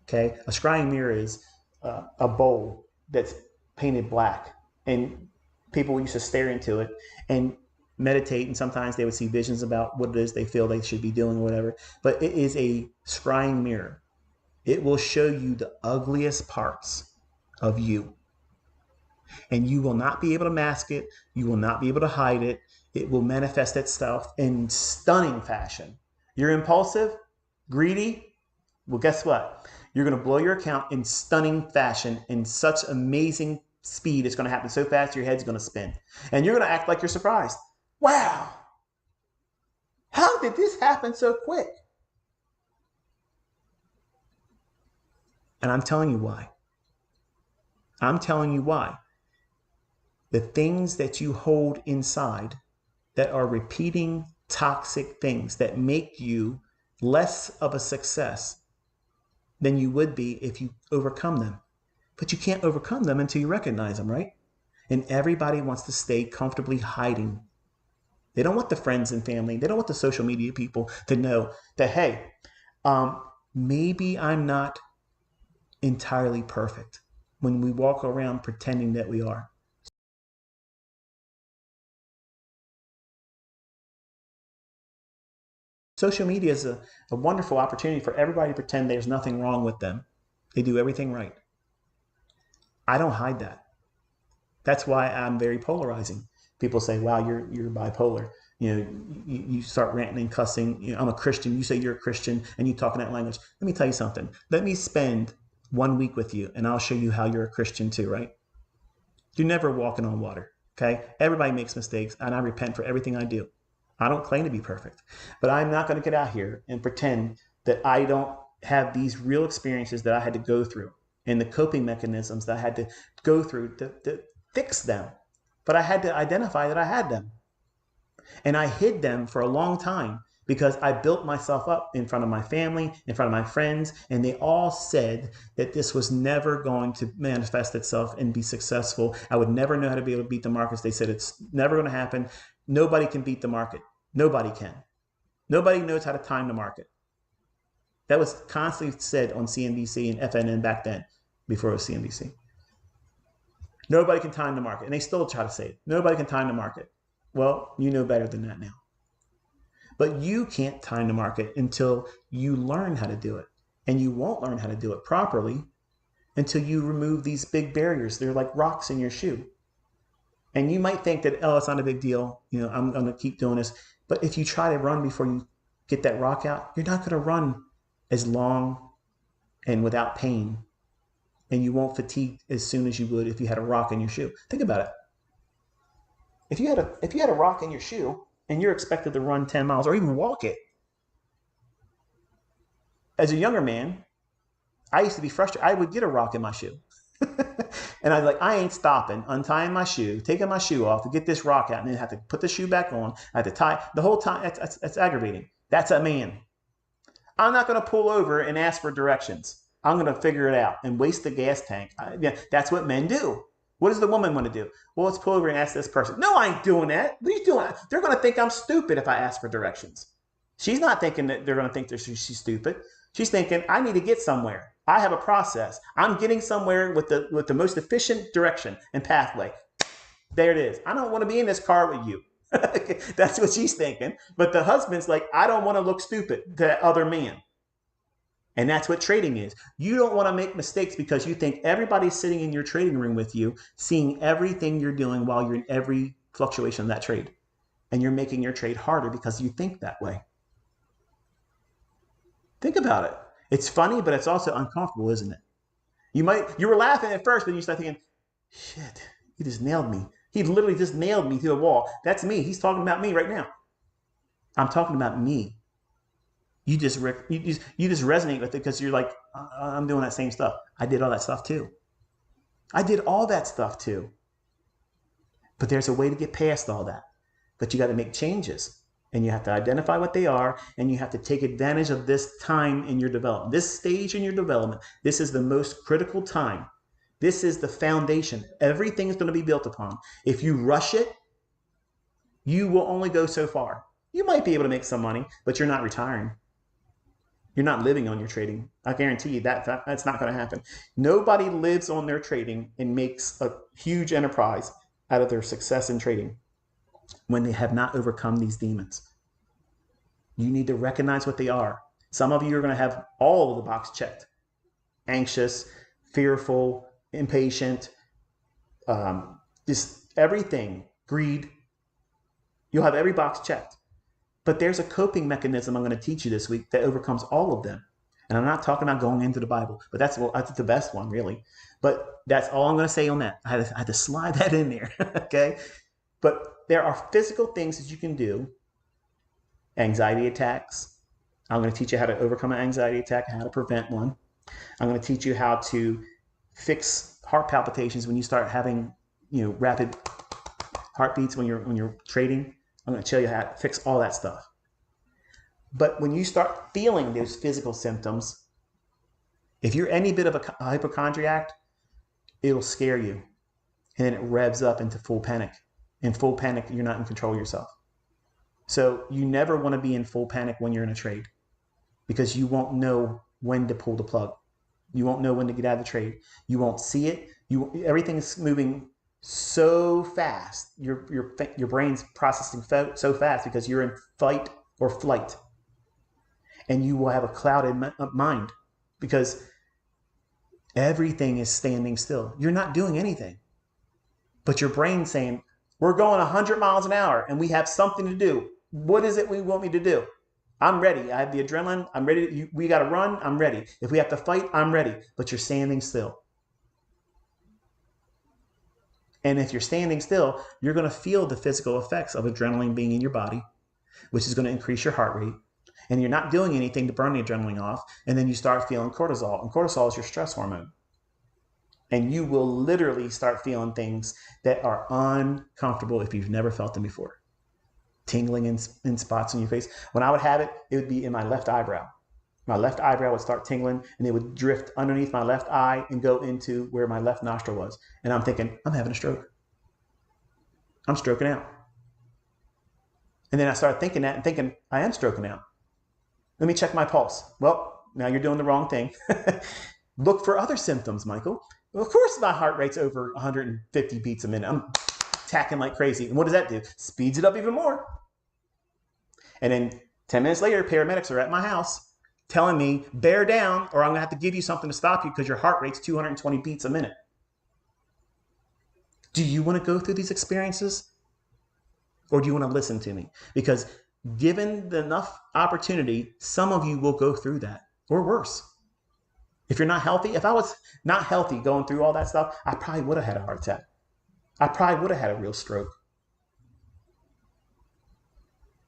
Okay. A scrying mirror is a bowl that's painted black, and people used to stare into it and meditate, and sometimes they would see visions about what it is they feel they should be doing or whatever. But it is a scrying mirror. It will show you the ugliest parts of you, and you will not be able to mask it. You will not be able to hide it. It will manifest itself in stunning fashion. You're impulsive, greedy. Well, guess what? You're going to blow your account in stunning fashion in such amazing speed. It's going to happen so fast your head's going to spin. And you're going to act like you're surprised. Wow, how did this happen so quick? And I'm telling you why. I'm telling you why. The things that you hold inside that are repeating toxic things that make you less of a success than you would be if you overcome them. But you can't overcome them until you recognize them, right? And everybody wants to stay comfortably hiding. They don't want the friends and family, they don't want the social media people to know that, hey, maybe I'm not entirely perfect when we walk around pretending that we are. Social media is a wonderful opportunity for everybody to pretend there's nothing wrong with them. They do everything right. I don't hide that. That's why I'm very polarizing. People say, "Wow, you're bipolar." You start ranting and cussing. I'm a Christian. You say you're a Christian, and you talk in that language. Let me tell you something. Let me spend 1 week with you, and I'll show you how you're a Christian too. Right? You're never walking on water. Okay? Everybody makes mistakes, and I repent for everything I do. I don't claim to be perfect, but I'm not going to get out here and pretend that I don't have these real experiences that I had to go through and the coping mechanisms that I had to go through to fix them. But I had to identify that I had them. And I hid them for a long time because I built myself up in front of my family, in front of my friends, and they all said that this was never going to manifest itself and be successful. I would never know how to be able to beat the markets. They said it's never going to happen. Nobody can beat the market. Nobody can. Nobody knows how to time the market. That was constantly said on CNBC and FNN back then, before it was CNBC. Nobody can time the market. And they still try to say it. Nobody can time the market. Well, you know better than that now. But you can't time the market until you learn how to do it. And you won't learn how to do it properly until you remove these big barriers. They're like rocks in your shoe. And you might think that, oh, it's not a big deal. I'm going to keep doing this. But if you try to run before you get that rock out, you're not going to run as long and without pain. And you won't fatigue as soon as you would if you had a rock in your shoe. Think about it. If you had a rock in your shoe and you're expected to run 10 miles or even walk it, as a younger man, I used to be frustrated. I would get a rock in my shoe. And I'd like, I ain't stopping, untying my shoe, taking my shoe off to get this rock out, and then have to put the shoe back on. I have to tie the whole time. That's aggravating. That's a man. I'm not going to pull over and ask for directions. I'm going to figure it out and waste the gas tank. Yeah, that's what men do. What does the woman want to do? Well, let's pull over and ask this person. No, I ain't doing that. What are you doing? They're going to think I'm stupid if I ask for directions. She's not thinking that they're going to think that she's stupid. She's thinking, I need to get somewhere. I have a process. I'm getting somewhere with the most efficient direction and pathway. There it is. I don't want to be in this car with you. That's what she's thinking. But the husband's like, I don't want to look stupid to that other man. And that's what trading is. You don't want to make mistakes because you think everybody's sitting in your trading room with you, seeing everything you're doing while you're in every fluctuation of that trade. And you're making your trade harder because you think that way. Think about it. It's funny, but it's also uncomfortable, isn't it? You were laughing at first, but you start thinking, shit, he just nailed me. He literally just nailed me to the wall. That's me. He's talking about me right now. I'm talking about me. You just resonate with it because you're like, I'm doing that same stuff. I did all that stuff too. I did all that stuff too. But there's a way to get past all that. But you got to make changes. And you have to identify what they are, and you have to take advantage of this time in your development. This stage in your development, this is the most critical time. This is the foundation. Everything is going to be built upon. If you rush it, you will only go so far. You might be able to make some money, but you're not retiring. You're not living on your trading. I guarantee you that's not going to happen. Nobody lives on their trading and makes a huge enterprise out of their success in trading when they have not overcome these demons. You need to recognize what they are. Some of you are going to have all of the box checked: anxious, fearful, impatient, just everything, greed. You'll have every box checked. But there's a coping mechanism I'm going to teach you this week that overcomes all of them. And I'm not talking about going into the Bible, but that's the best one, really. But that's all I'm going to say on that. I had to slide that in there, okay? But there are physical things that you can do. Anxiety attacks. I'm going to teach you how to overcome an anxiety attack, how to prevent one. I'm going to teach you how to fix heart palpitations when you start having, rapid heartbeats when you're trading. I'm going to tell you how to fix all that stuff. But when you start feeling those physical symptoms, if you're any bit of a hypochondriac, it'll scare you. And then it revs up into full panic. In full panic, you're not in control of yourself. So you never want to be in full panic when you're in a trade, because you won't know when to pull the plug. You won't know when to get out of the trade. You won't see it. Everything's moving so fast. Your brain's processing so fast because you're in fight or flight. And you will have a clouded mind because everything is standing still. You're not doing anything. But your brain's saying, we're going 100 miles an hour and we have something to do. What is it we want me to do? I'm ready. I have the adrenaline. I'm ready. We got to run. I'm ready. If we have to fight, I'm ready. But you're standing still. And if you're standing still, you're going to feel the physical effects of adrenaline being in your body, which is going to increase your heart rate. And you're not doing anything to burn the adrenaline off. And then you start feeling cortisol. And cortisol is your stress hormone. And you will literally start feeling things that are uncomfortable if you've never felt them before. Tingling in spots on your face. When I would have it, it would be in my left eyebrow. My left eyebrow would start tingling and it would drift underneath my left eye and go into where my left nostril was. And I'm thinking, I'm having a stroke. I'm stroking out. And then I started thinking that and thinking, I am stroking out. Let me check my pulse. Well, now you're doing the wrong thing. Look for other symptoms, Michael. Well, of course, my heart rate's over 150 beats a minute. I'm tacking like crazy. And what does that do? Speeds it up even more. And then 10 minutes later, paramedics are at my house telling me, bear down or I'm going to have to give you something to stop you because your heart rate's 220 beats a minute. Do you want to go through these experiences? Or do you want to listen to me? Because given enough opportunity, some of you will go through that or worse. If you're not healthy, if I was not healthy going through all that stuff, I probably would have had a heart attack. I probably would have had a real stroke.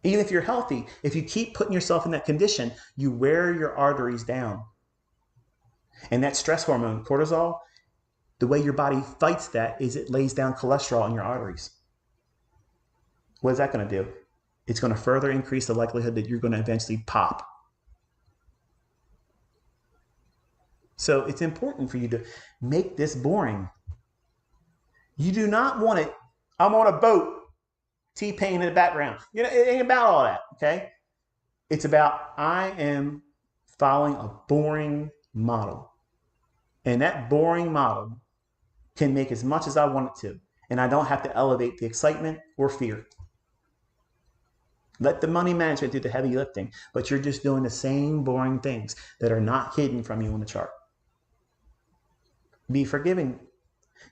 Even if you're healthy, if you keep putting yourself in that condition, you wear your arteries down. And that stress hormone, cortisol, the way your body fights that is it lays down cholesterol in your arteries. What is that going to do? It's going to further increase the likelihood that you're going to eventually pop. So it's important for you to make this boring. You do not want it. I'm on a boat, T-Pain in the background. It ain't about all that, okay? It's about I am following a boring model. And that boring model can make as much as I want it to. And I don't have to elevate the excitement or fear. Let the money management do the heavy lifting, but you're just doing the same boring things that are not hidden from you on the chart. Be forgiving.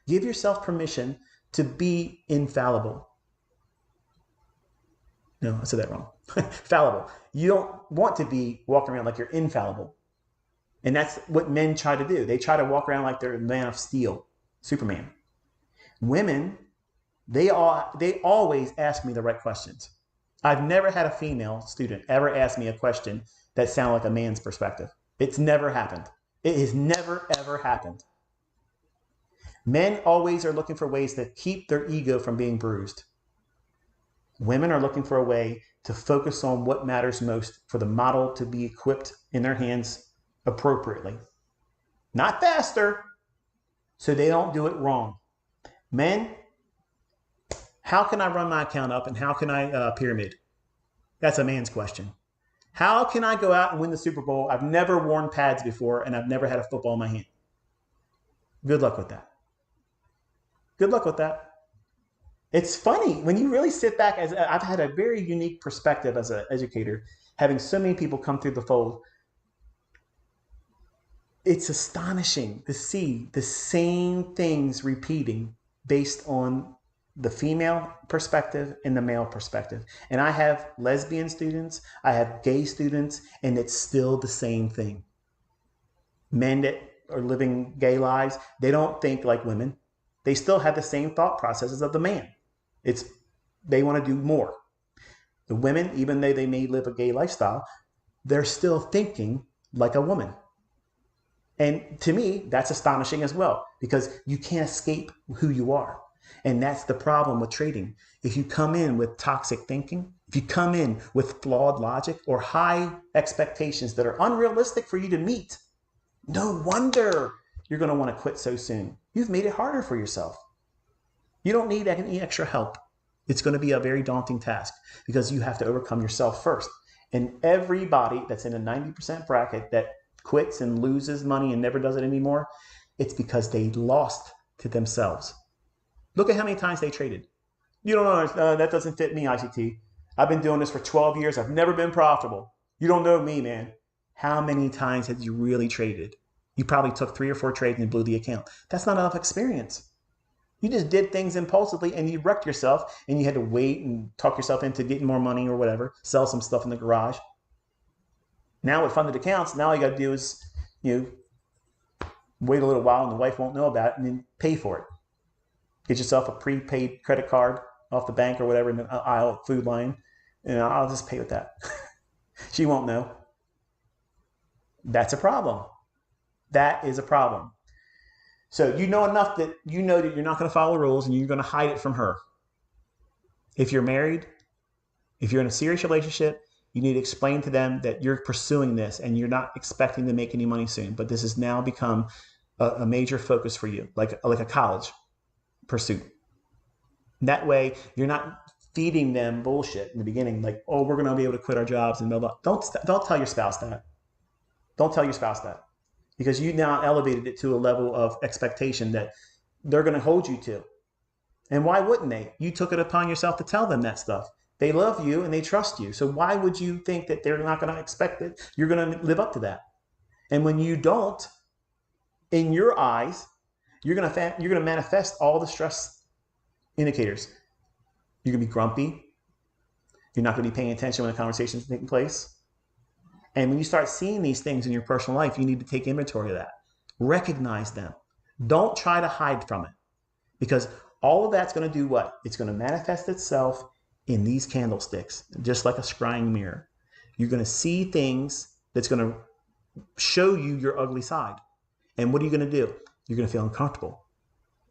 Give yourself permission to be infallible. No, I said that wrong. Fallible. You don't want to be walking around like you're infallible. And that's what men try to do. They try to walk around like they're a man of steel, Superman. Women, they always ask me the right questions. I've never had a female student ever ask me a question that sounded like a man's perspective. It's never happened. It has never, ever happened. Men always are looking for ways to keep their ego from being bruised. Women are looking for a way to focus on what matters most for the model to be equipped in their hands appropriately. Not faster, so they don't do it wrong. Men, how can I run my account up and how can I pyramid? That's a man's question. How can I go out and win the Super Bowl? I've never worn pads before and I've never had a football in my hand. Good luck with that. Good luck with that. It's funny when you really sit back. As I've had a very unique perspective as an educator, having so many people come through the fold. It's astonishing to see the same things repeating based on the female perspective and the male perspective. And I have lesbian students, I have gay students, and it's still the same thing. Men that are living gay lives, they don't think like women. They still have the same thought processes of the man. It's they want to do more. The women, even though they may live a gay lifestyle, they're still thinking like a woman. And to me, that's astonishing as well, because you can't escape who you are. And that's the problem with trading. If you come in with toxic thinking, if you come in with flawed logic or high expectations that are unrealistic for you to meet, no wonder you're going to want to quit so soon. You've made it harder for yourself. You don't need any extra help. It's going to be a very daunting task because you have to overcome yourself first. And everybody that's in a 90% bracket that quits and loses money and never does it anymore, it's because they lost to themselves. Look at how many times they traded. You don't know, that doesn't fit me, ICT. I've been doing this for 12 years. I've never been profitable. You don't know me, man. How many times have you really traded? You probably took 3 or 4 trades and blew the account. That's not enough experience. You just did things impulsively and you wrecked yourself and you had to wait and talk yourself into getting more money or whatever, sell some stuff in the garage. Now with funded accounts, now all you got to do is, wait a little while and the wife won't know about it and then pay for it. Get yourself a prepaid credit card off the bank or whatever in the aisle food line, and I'll just pay with that. She won't know. That's a problem. That is a problem. So you know enough that you know that you're not going to follow rules and you're going to hide it from her. If you're married, if you're in a serious relationship, you need to explain to them that you're pursuing this and you're not expecting to make any money soon. But this has now become a major focus for you, like a college pursuit. That way, you're not feeding them bullshit in the beginning, like, oh, we're going to be able to quit our jobs and blah, blah. Don't tell your spouse that. Don't tell your spouse that. Because you now elevated it to a level of expectation that they're going to hold you to. And why wouldn't they? You took it upon yourself to tell them that stuff. They love you and they trust you. So why would you think that they're not going to expect it? You're going to live up to that. And when you don't, in your eyes, you're going to manifest all the stress indicators. You're going to be grumpy. You're not going to be paying attention when the conversation is taking place. And when you start seeing these things in your personal life, you need to take inventory of that. Recognize them. Don't try to hide from it. Because all of that's going to do what? It's going to manifest itself in these candlesticks, just like a scrying mirror. You're going to see things that's going to show you your ugly side. And what are you going to do? You're going to feel uncomfortable.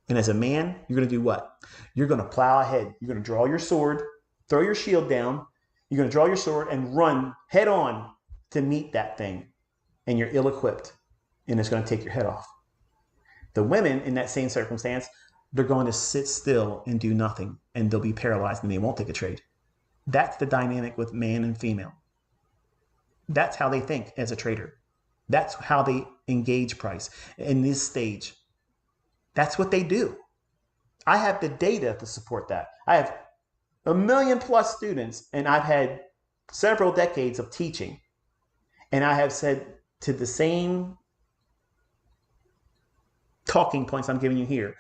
And as a man, you're going to do what? You're going to plow ahead. You're going to draw your sword, throw your shield down. You're going to draw your sword and run head on to meet that thing. And you're ill-equipped. And it's going to take your head off. The women in that same circumstance, they're going to sit still and do nothing. And they'll be paralyzed and they won't take a trade. That's the dynamic with man and female. That's how they think as a trader. That's how they engage price in this stage. That's what they do. I have the data to support that. I have 1 million plus students, and I've had several decades of teaching. And I have said to the same talking points I'm giving you here,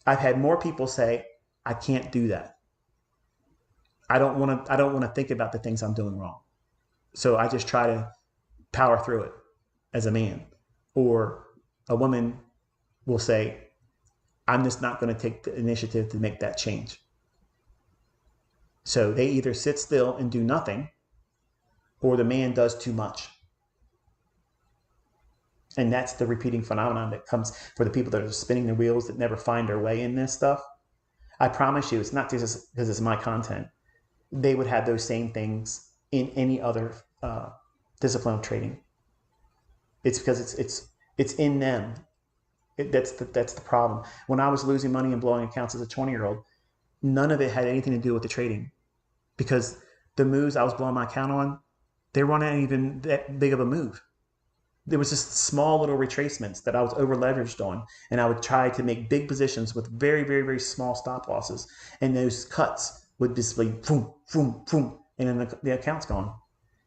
I've had more people say, I can't do that. I don't want to think about the things I'm doing wrong. So I just try to power through it as a man. Or a woman will say, I'm just not going to take the initiative to make that change. So they either sit still and do nothing, or the man does too much. And that's the repeating phenomenon that comes for the people that are spinning the wheels that never find their way in this stuff. I promise you, it's not just because it's my content. They would have those same things in any other discipline of trading. It's because it's in them. That's the problem. When I was losing money and blowing accounts as a 20-year-old, none of it had anything to do with the trading, because the moves I was blowing my account on, They weren't even that big of a move. There was just small little retracements that I was over leveraged on, and I would try to make big positions with very, very, very small stop losses, and those cuts would just be boom, boom, boom, and then the account's gone.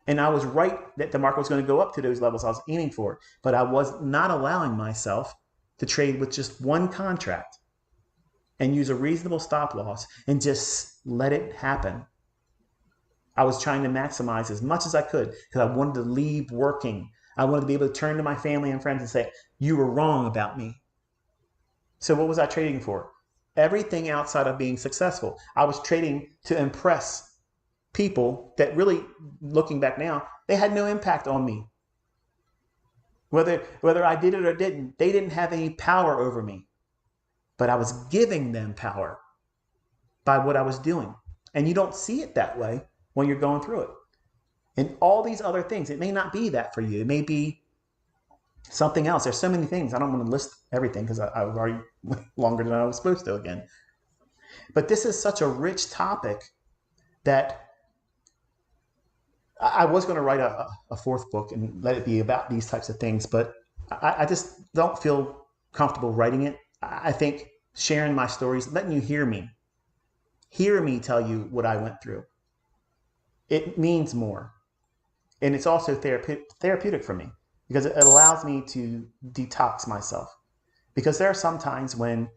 And I was right that the market was going to go up to those levels I was aiming for, but I was not allowing myself to trade with just one contract and use a reasonable stop loss and just let it happen. I was trying to maximize as much as I could because I wanted to leave working. I wanted to be able to turn to my family and friends and say, you were wrong about me. So what was I trading for? Everything outside of being successful. I was trading to impress people that really, looking back now, they had no impact on me. Whether I did it or didn't, they didn't have any power over me. But I was giving them power by what I was doing. And you don't see it that way when you're going through it. And all these other things, it may not be that for you. It may be something else. There's so many things. I don't want to list everything because I've already went longer than I was supposed to again. But this is such a rich topic that I was going to write a fourth book and let it be about these types of things, but I just don't feel comfortable writing it. I think sharing my stories, letting you hear me tell you what I went through, it means more. And it's also therapeutic for me because it allows me to detox myself. Because there are some times when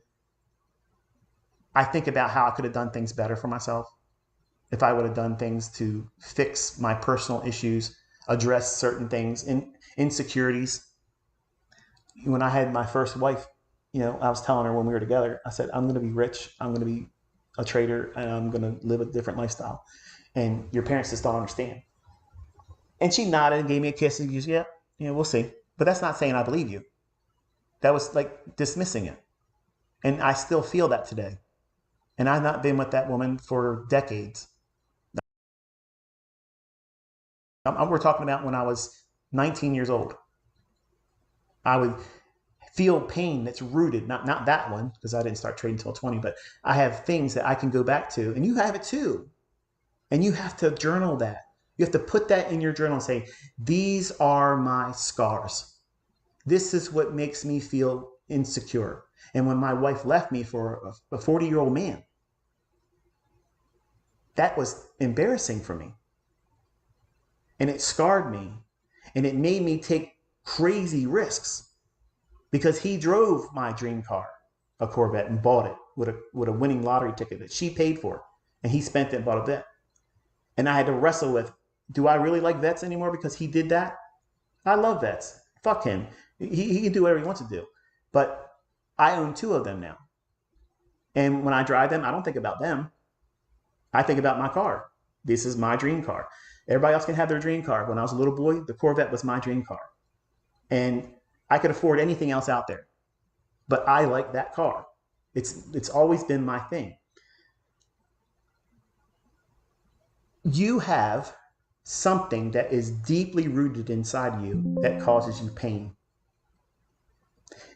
I think about how I could have done things better for myself. If I would have done things to fix my personal issues, address certain things, insecurities. When I had my first wife, I was telling her when we were together, I said, I'm going to be rich. I'm going to be a trader and I'm going to live a different lifestyle. And your parents just don't understand. And she nodded and gave me a kiss and goes, yeah, we'll see. But that's not saying I believe you. That was like dismissing it. And I still feel that today. And I've not been with that woman for decades. We're talking about when I was 19 years old. I would feel pain that's rooted, not that one, because I didn't start trading until 20, but I have things that I can go back to, and you have it too. And you have to journal that. You have to put that in your journal and say, these are my scars. This is what makes me feel insecure. And when my wife left me for a 40-year-old man, that was embarrassing for me. And it scarred me. And it made me take crazy risks because he drove my dream car, a Corvette, and bought it with a winning lottery ticket that she paid for. And he spent it and bought a vet. And I had to wrestle with, do I really like vets anymore because he did that? I love vets. Fuck him. He can do whatever he wants to do. But I own 2 of them now. And when I drive them, I don't think about them. I think about my car. This is my dream car. Everybody else can have their dream car. When I was a little boy, the Corvette was my dream car. And I could afford anything else out there. But I like that car. It's always been my thing. You have something that is deeply rooted inside you that causes you pain.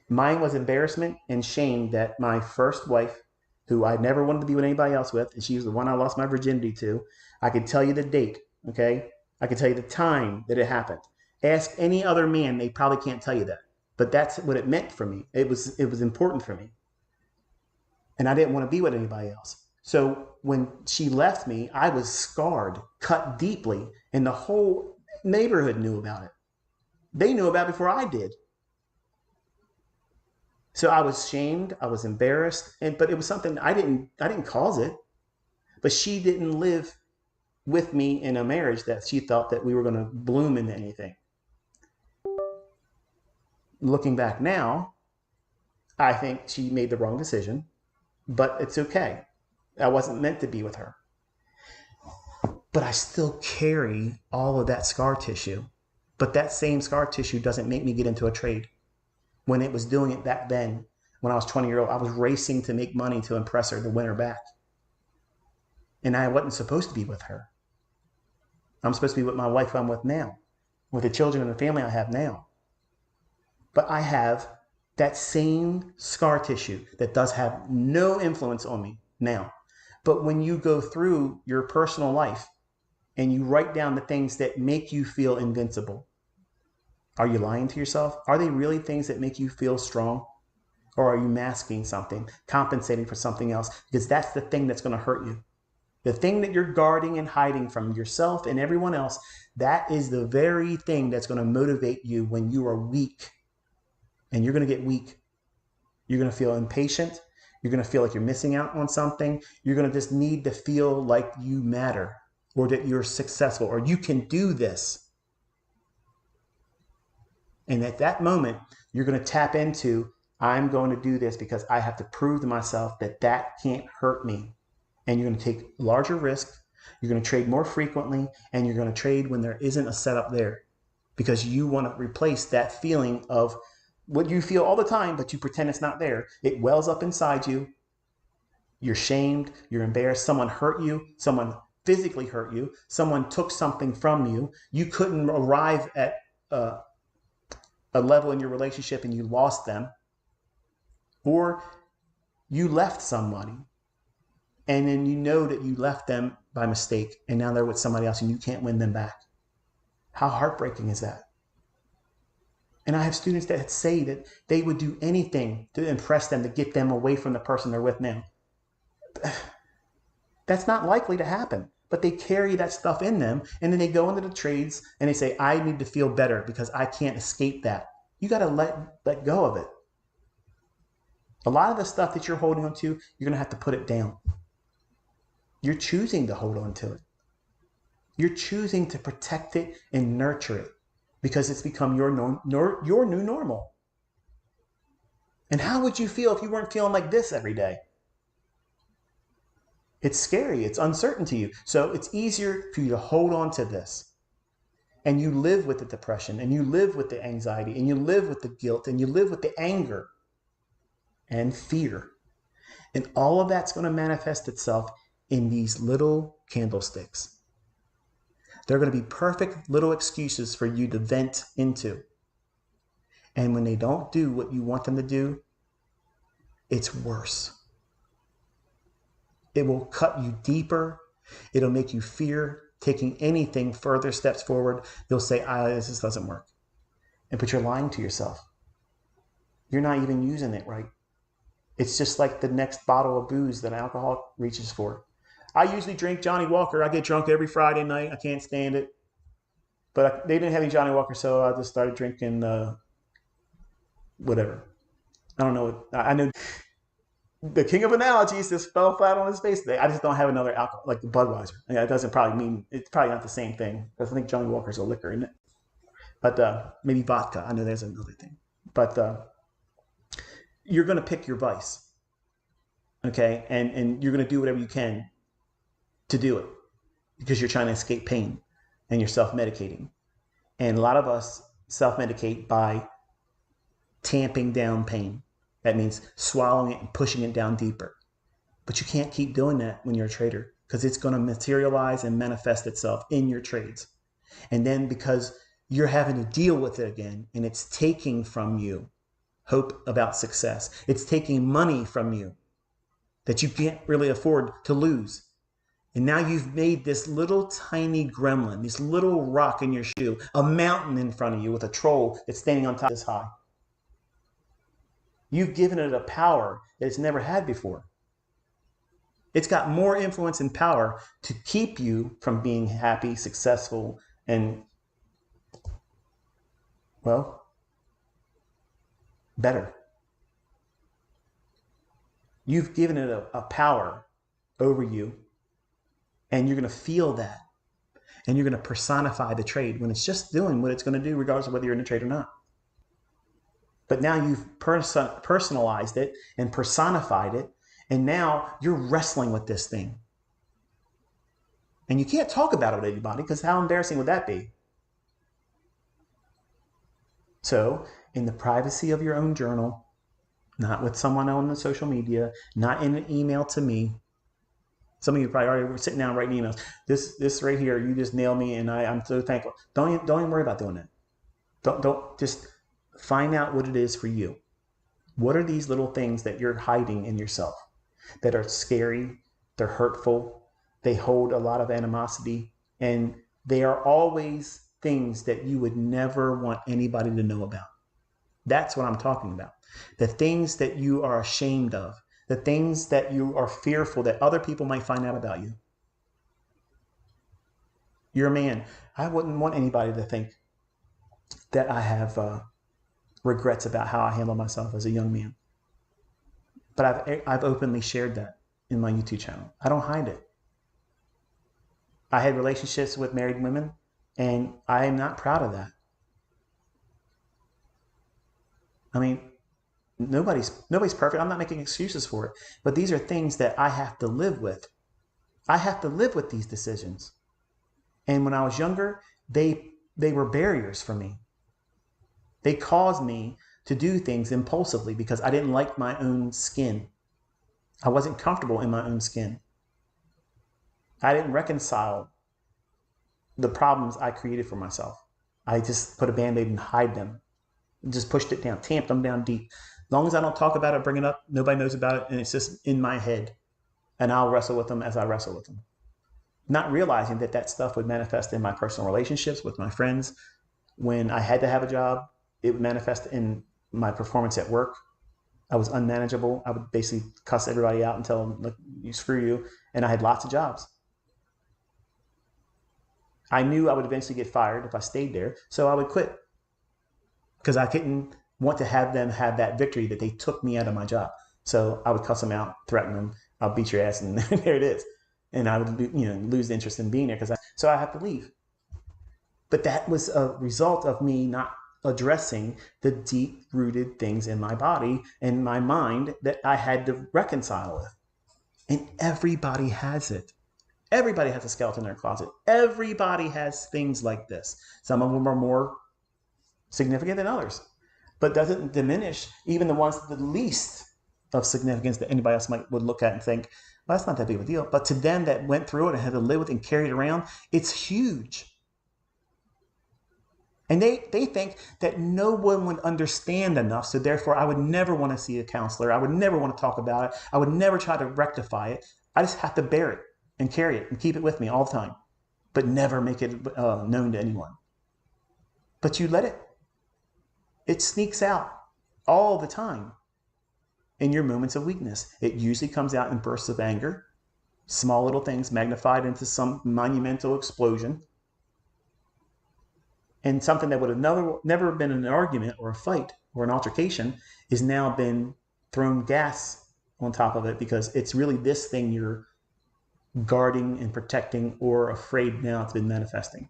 Mine was embarrassment and shame that my first wife, who I never wanted to be with anybody else with, and she was the one I lost my virginity to. I could tell you the date, okay? I could tell you the time that it happened. Ask any other man, they probably can't tell you that. But that's what it meant for me. It was important for me. And I didn't want to be with anybody else. So when she left me, I was scarred, cut deeply, and the whole neighborhood knew about it. They knew about it before I did. So I was shamed, I was embarrassed, but it was something I didn't cause it. But she didn't live with me in a marriage that she thought that we were going to bloom into anything. Looking back now, I think she made the wrong decision, but it's okay. I wasn't meant to be with her. But I still carry all of that scar tissue. But that same scar tissue doesn't make me get into a trade. When it was doing it back then, when I was 20 years old, I was racing to make money to impress her, to win her back. And I wasn't supposed to be with her. I'm supposed to be with my wife I'm with now, with the children and the family I have now. But I have that same scar tissue that does have no influence on me now. But when you go through your personal life and you write down the things that make you feel invincible. Are you lying to yourself? Are they really things that make you feel strong? Or are you masking something, compensating for something else? Because that's the thing that's going to hurt you. The thing that you're guarding and hiding from yourself and everyone else, that is the very thing that's going to motivate you when you are weak. And you're going to get weak. You're going to feel impatient. You're going to feel like you're missing out on something. You're going to just need to feel like you matter, or that you're successful, or you can do this. And at that moment, you're going to tap into, I'm going to do this because I have to prove to myself that that can't hurt me. And you're going to take larger risks. You're going to trade more frequently, and you're going to trade when there isn't a setup there, because you want to replace that feeling of what you feel all the time, but you pretend it's not there. It wells up inside you. You're shamed. You're embarrassed. Someone hurt you. Someone physically hurt you. Someone took something from you. You couldn't arrive at a level in your relationship and you lost them. Or you left somebody and then you know that you left them by mistake and now they're with somebody else and you can't win them back. How heartbreaking is that? And I have students that say that they would do anything to impress them, to get them away from the person they're with now. That's not likely to happen, but they carry that stuff in them, and then they go into the trades and they say, I need to feel better because I can't escape that. You got to let go of it. A lot of the stuff that you're holding on to, you're going to have to put it down. You're choosing to hold on to it. You're choosing to protect it and nurture it because it's become your new normal. And how would you feel if you weren't feeling like this every day? It's scary. It's uncertain to you. So it's easier for you to hold on to this. And you live with the depression, and you live with the anxiety, and you live with the guilt, and you live with the anger and fear. And all of that's going to manifest itself in these little candlesticks. They're going to be perfect little excuses for you to vent into. And when they don't do what you want them to do, it's worse. It will cut you deeper. It'll make you fear taking anything further steps forward. You'll say, this doesn't work. But you're lying to yourself. You're not even using it right. It's just like the next bottle of booze that an alcoholic reaches for. I usually drink Johnny Walker. I get drunk every Friday night. I can't stand it. But they didn't have any Johnny Walker, so I just started drinking whatever. I don't know. I know the king of analogies just fell flat on his face today. I just don't have another alcohol like the Budweiser. Yeah, it doesn't probably mean, it's probably not the same thing. Because I think Johnny Walker's a liquor, isn't it? But maybe vodka. I know there's another thing. But you're going to pick your vice. Okay? And you're going to do whatever you can to do it because you're trying to escape pain and you're self-medicating. And a lot of us self-medicate by tamping down pain. That means swallowing it and pushing it down deeper. But you can't keep doing that when you're a trader because it's going to materialize and manifest itself in your trades. And then because you're having to deal with it again and it's taking from you hope about success. It's taking money from you that you can't really afford to lose. And now you've made this little tiny gremlin, this little rock in your shoe, a mountain in front of you with a troll that's standing on top this high. You've given it a power that it's never had before. It's got more influence and power to keep you from being happy, successful, and, well, better. You've given it a power over you, and you're going to feel that. And you're going to personify the trade when it's just doing what it's going to do regardless of whether you're in the trade or not. But now you've personalized it and personified it, and now you're wrestling with this thing. And you can't talk about it with anybody because how embarrassing would that be? So, in the privacy of your own journal, not with someone on the social media, not in an email to me. Some of you probably already were sitting down writing emails. This right here, you just nailed me, and I'm so thankful. Don't even worry about doing that. Don't just find out what it is for you. What are these little things that you're hiding in yourself that are scary, they're hurtful, they hold a lot of animosity, And they are always things that you would never want anybody to know about. That's what I'm talking about. The things that you are ashamed of, the things that you are fearful that other people might find out about you. You're a man. I wouldn't want anybody to think that I have regrets about how I handle myself as a young man. But I've openly shared that in my YouTube channel. I don't hide it. I had relationships with married women, and I am not proud of that. I mean, nobody's perfect. I'm not making excuses for it. But these are things that I have to live with. I have to live with these decisions. And when I was younger, they were barriers for me. They caused me to do things impulsively because I didn't like my own skin. I wasn't comfortable in my own skin. I didn't reconcile the problems I created for myself. I just put a Band-Aid and hide them. Just pushed it down, tamped them down deep. As long as I don't talk about it, bring it up, nobody knows about it, and it's just in my head. And I'll wrestle with them as I wrestle with them. Not realizing that that stuff would manifest in my personal relationships with my friends. When I had to have a job, it would manifest in my performance at work. I was unmanageable. I would basically cuss everybody out and tell them, "Look, you screw you." And I had lots of jobs. I knew I would eventually get fired if I stayed there, so I would quit because I couldn't want to have them have that victory that they took me out of my job. So I would cuss them out, threaten them, "I'll beat your ass," and there it is. And I would, lose the interest in being there so I have to leave. But that was a result of me not addressing the deep-rooted things in my body and my mind that I had to reconcile with. And everybody has it. Everybody has a skeleton in their closet. Everybody has things like this. Some of them are more significant than others, but doesn't diminish even the ones the least of significance that anybody else would look at and think, well, that's not that big of a deal. But to them that went through it and had to live with it and carry it around, it's huge. And they think that no one would understand enough, so therefore I would never want to see a counselor. I would never want to talk about it. I would never try to rectify it. I just have to bear it and carry it and keep it with me all the time, but never make it known to anyone. But you let it sneaks out all the time in your moments of weakness. It usually comes out in bursts of anger, small little things magnified into some monumental explosion. And something that would have never been an argument or a fight or an altercation is now been thrown gas on top of it because it's really this thing you're guarding and protecting or afraid now it's been manifesting.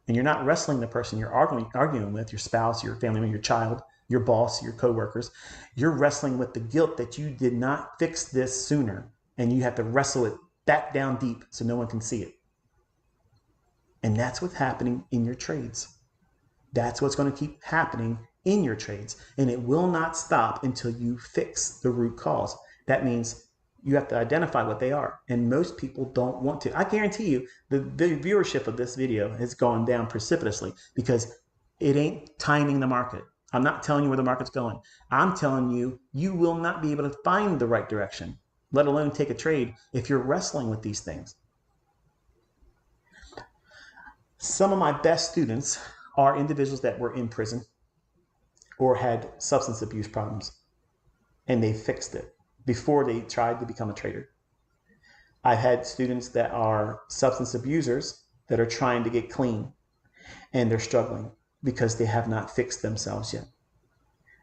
And you're not wrestling the person you're arguing with, your spouse, your family member, your child, your boss, your coworkers. You're wrestling with the guilt that you did not fix this sooner, and you have to wrestle it back down deep so no one can see it. And that's what's happening in your trades. That's what's going to keep happening in your trades. And it will not stop until you fix the root cause. That means you have to identify what they are. And most people don't want to. I guarantee you the viewership of this video has gone down precipitously because it ain't timing the market. I'm not telling you where the market's going. I'm telling you, you will not be able to find the right direction, let alone take a trade if you're wrestling with these things. Some of my best students are individuals that were in prison or had substance abuse problems, and they fixed it before they tried to become a trader. I've had students that are substance abusers that are trying to get clean, and they're struggling because they have not fixed themselves yet.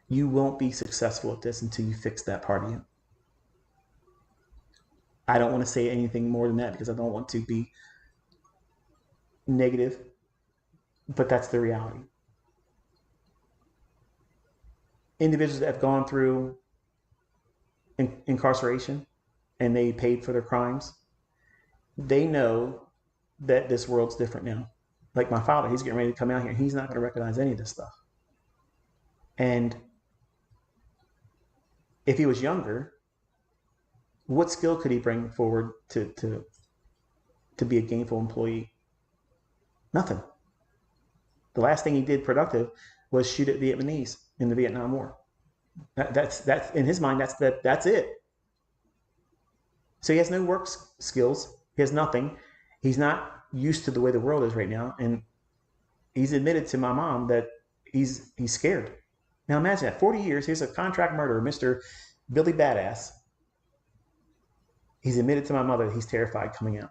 You won't be successful at this until you fix that part of you. I don't want to say anything more than that because I don't want to be negative, but that's the reality. Individuals that have gone through incarceration and they paid for their crimes, they know that this world's different now. Like my father, he's getting ready to come out here. He's not going to recognize any of this stuff. And if he was younger, what skill could he bring forward to be a gainful employee? Nothing. The last thing he did productive was shoot at Vietnamese in the Vietnam War. That's in his mind. That's it. So he has no work skills. He has nothing. He's not used to the way the world is right now, and he's admitted to my mom that he's scared. Now imagine that, 40 years, here's a contract murderer, Mr. Billy Badass. He's admitted to my mother that he's terrified coming out.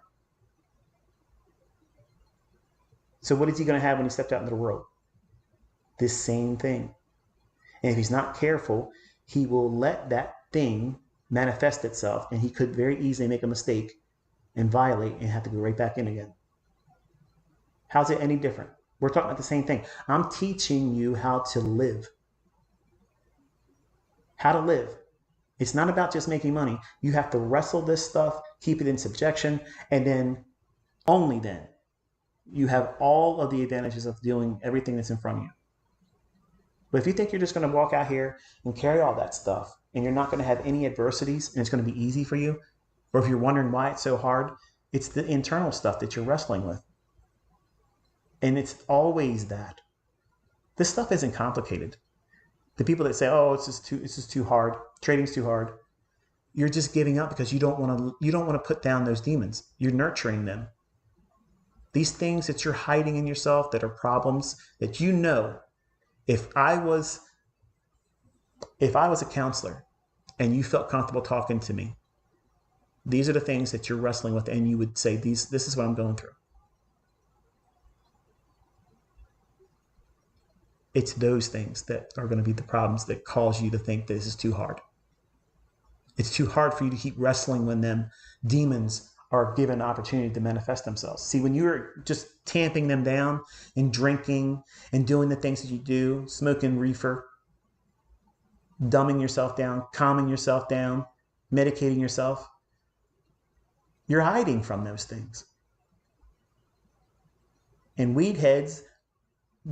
So what is he going to have when he stepped out into the world? This same thing. And if he's not careful, he will let that thing manifest itself, and he could very easily make a mistake and violate and have to go right back in again. How's it any different? We're talking about the same thing. I'm teaching you how to live. How to live. It's not about just making money. You have to wrestle this stuff, keep it in subjection, and then, only then, you have all of the advantages of doing everything that's in front of you. But if you think you're just going to walk out here and carry all that stuff, and you're not going to have any adversities, and it's going to be easy for you, or if you're wondering why it's so hard, it's the internal stuff that you're wrestling with. And it's always that. This stuff isn't complicated. The people that say, "Oh, it's just too hard. Trading's too hard," you're just giving up because you don't want to put down those demons. You're nurturing them. These things that you're hiding in yourself that are problems that you know. If I was a counselor and you felt comfortable talking to me, these are the things that you're wrestling with, and you would say, this is what I'm going through. It's those things that are going to be the problems that cause you to think this is too hard. It's too hard for you to keep wrestling when them demons are given an opportunity to manifest themselves. See, when you're just tamping them down and drinking and doing the things that you do, smoking reefer, dumbing yourself down, calming yourself down, medicating yourself, you're hiding from those things. And weed heads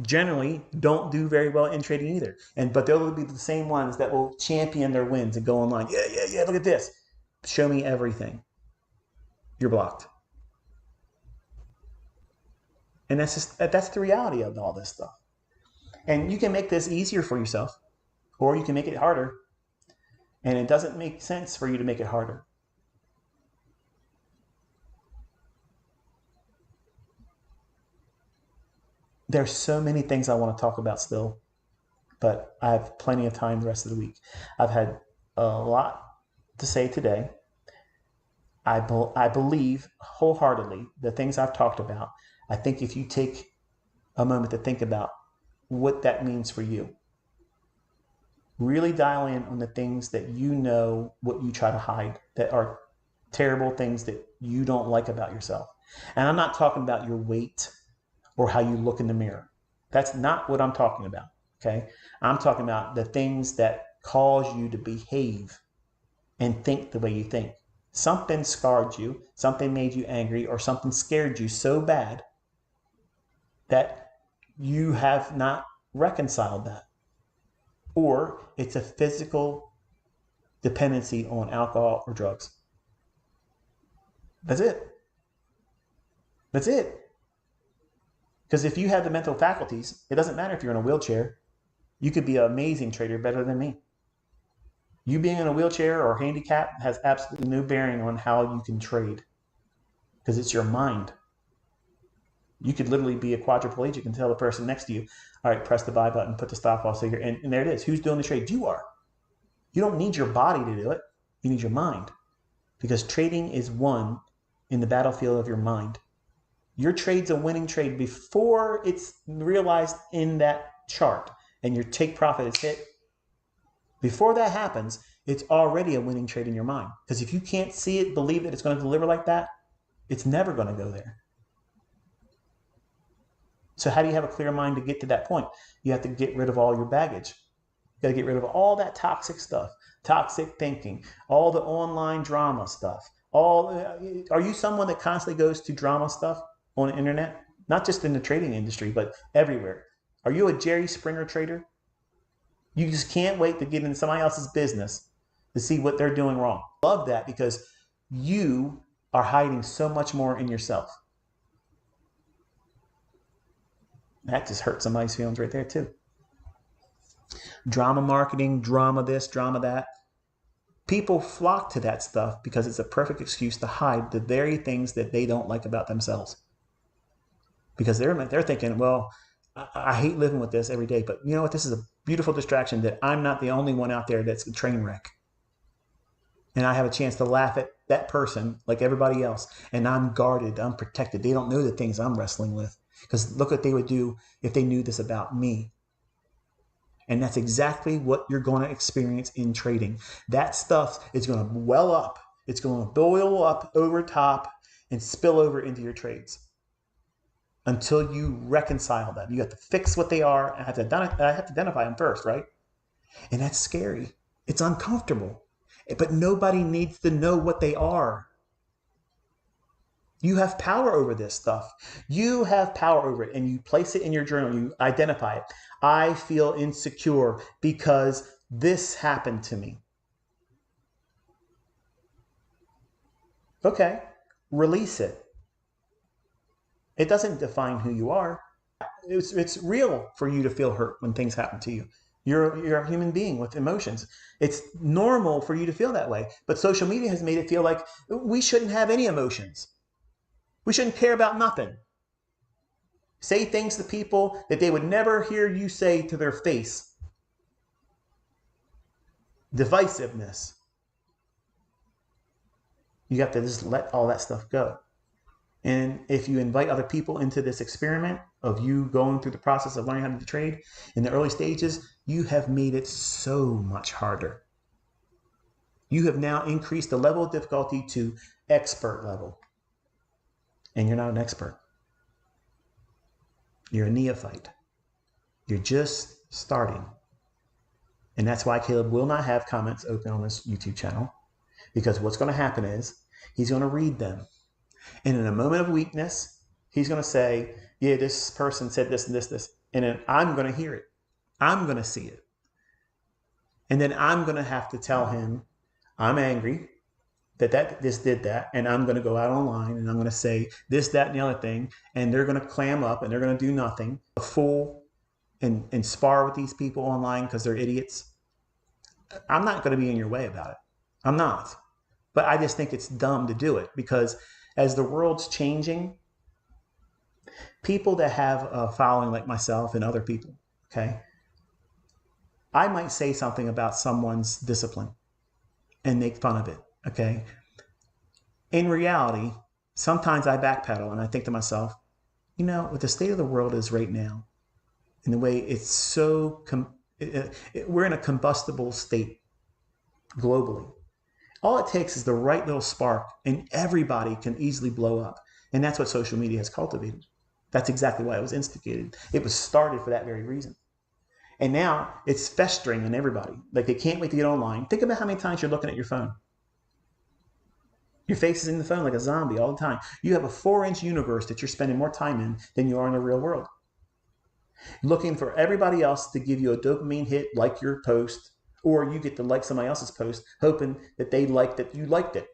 generally don't do very well in trading either. But they'll be the same ones that will champion their wins and go online. Yeah, look at this. Show me everything. You're blocked. And that's the reality of all this stuff. And you can make this easier for yourself, or you can make it harder. And it doesn't make sense for you to make it harder. There's so many things I want to talk about still, but I have plenty of time the rest of the week. I've had a lot to say today. I believe wholeheartedly the things I've talked about. I think if you take a moment to think about what that means for you, really dial in on the things that you know, what you try to hide, that are terrible things that you don't like about yourself. And I'm not talking about your weight or how you look in the mirror. That's not what I'm talking about, okay? I'm talking about the things that cause you to behave and think the way you think. Something scarred you, something made you angry, or something scared you so bad that you have not reconciled that. Or it's a physical dependency on alcohol or drugs. That's it. That's it. Because if you have the mental faculties, it doesn't matter if you're in a wheelchair. You could be an amazing trader, better than me. You being in a wheelchair or handicapped has absolutely no bearing on how you can trade, because it's your mind. You could literally be a quadriplegic and tell the person next to you, all right, press the buy button, put the stop loss figure, and there it is. Who's doing the trade? You are. You don't need your body to do it. You need your mind, because trading is won in the battlefield of your mind. Your trade's a winning trade before it's realized in that chart and your take profit is hit. Before that happens, it's already a winning trade in your mind. Because if you can't see it, believe that it's going to deliver like that, it's never going to go there. So how do you have a clear mind to get to that point? You have to get rid of all your baggage. You got to get rid of all that toxic stuff, toxic thinking, all the online drama stuff. Are you someone that constantly goes to drama stuff on the internet? Not just in the trading industry, but everywhere. Are you a Jerry Springer trader? You just can't wait to get into somebody else's business to see what they're doing wrong. Love that, because you are hiding so much more in yourself. That just hurt somebody's feelings right there too. Drama marketing, drama this, drama that. People flock to that stuff because it's a perfect excuse to hide the very things that they don't like about themselves. because they're thinking, well, I hate living with this every day, but you know what? This is a beautiful distraction that I'm not the only one out there that's a train wreck. And I have a chance to laugh at that person like everybody else. And I'm guarded, I'm protected. They don't know the things I'm wrestling with. Because look what they would do if they knew this about me. And that's exactly what you're going to experience in trading. That stuff is going to well up. It's going to boil up over top and spill over into your trades until you reconcile them. You have to fix what they are. I have to identify them first, right? And that's scary. It's uncomfortable. But nobody needs to know what they are. You have power over this stuff. You have power over it, and you place it in your journal. You identify it. I feel insecure because this happened to me. Okay, release it. It doesn't define who you are. It's real for you to feel hurt when things happen to you. You're a human being with emotions. It's normal for you to feel that way. But social media has made it feel like we shouldn't have any emotions. We shouldn't care about nothing. Say things to people that they would never hear you say to their face. Divisiveness. You have to just let all that stuff go. And if you invite other people into this experiment of you going through the process of learning how to trade in the early stages, you have made it so much harder. You have now increased the level of difficulty to expert level. And you're not an expert. You're a neophyte. You're just starting. And that's why Caleb will not have comments open on his YouTube channel, because what's going to happen is he's going to read them. And in a moment of weakness, he's going to say, yeah, this person said this and this. And then I'm going to hear it. I'm going to see it. And then I'm going to have to tell him, I'm angry that this did that. And I'm going to go out online and I'm going to say this, that, and the other thing. And they're going to clam up and they're going to do nothing. A fool and spar with these people online because they're idiots. I'm not going to be in your way about it. I'm not. But I just think it's dumb to do it, because as the world's changing, people that have a following like myself and other people, okay, I might say something about someone's discipline and make fun of it, okay? In reality, sometimes I backpedal and I think to myself, you know, what the state of the world is right now, in the way it's so, we're in a combustible state globally. All it takes is the right little spark and everybody can easily blow up. And that's what social media has cultivated. That's exactly why it was instigated. It was started for that very reason. And now it's festering in everybody. Like they can't wait to get online. Think about how many times you're looking at your phone. Your face is in the phone like a zombie all the time. You have a 4-inch universe that you're spending more time in than you are in the real world. Looking for everybody else to give you a dopamine hit, like your post, or you get to like somebody else's post, hoping that they like that you liked it.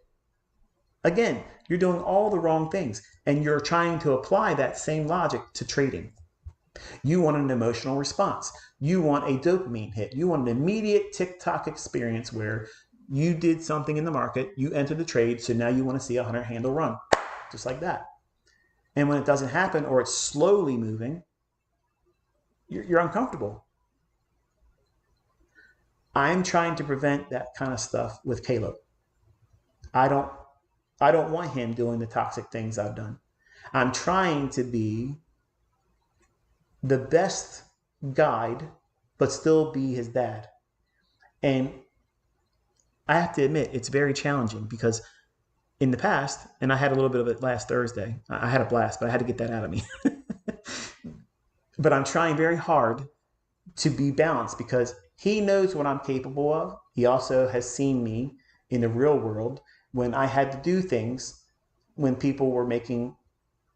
Again, you're doing all the wrong things, and you're trying to apply that same logic to trading. You want an emotional response. You want a dopamine hit. You want an immediate TikTok experience where you did something in the market, you entered the trade, so now you want to see a 100 handle run, just like that. And when it doesn't happen, or it's slowly moving, you're uncomfortable. I'm trying to prevent that kind of stuff with Caleb. I don't want him doing the toxic things I've done. I'm trying to be the best guide, but still be his dad. And I have to admit, it's very challenging, because in the past, and I had a little bit of it last Thursday, I had a blast, but I had to get that out of me. But I'm trying very hard to be balanced, because he knows what I'm capable of. He also has seen me in the real world when I had to do things when people were making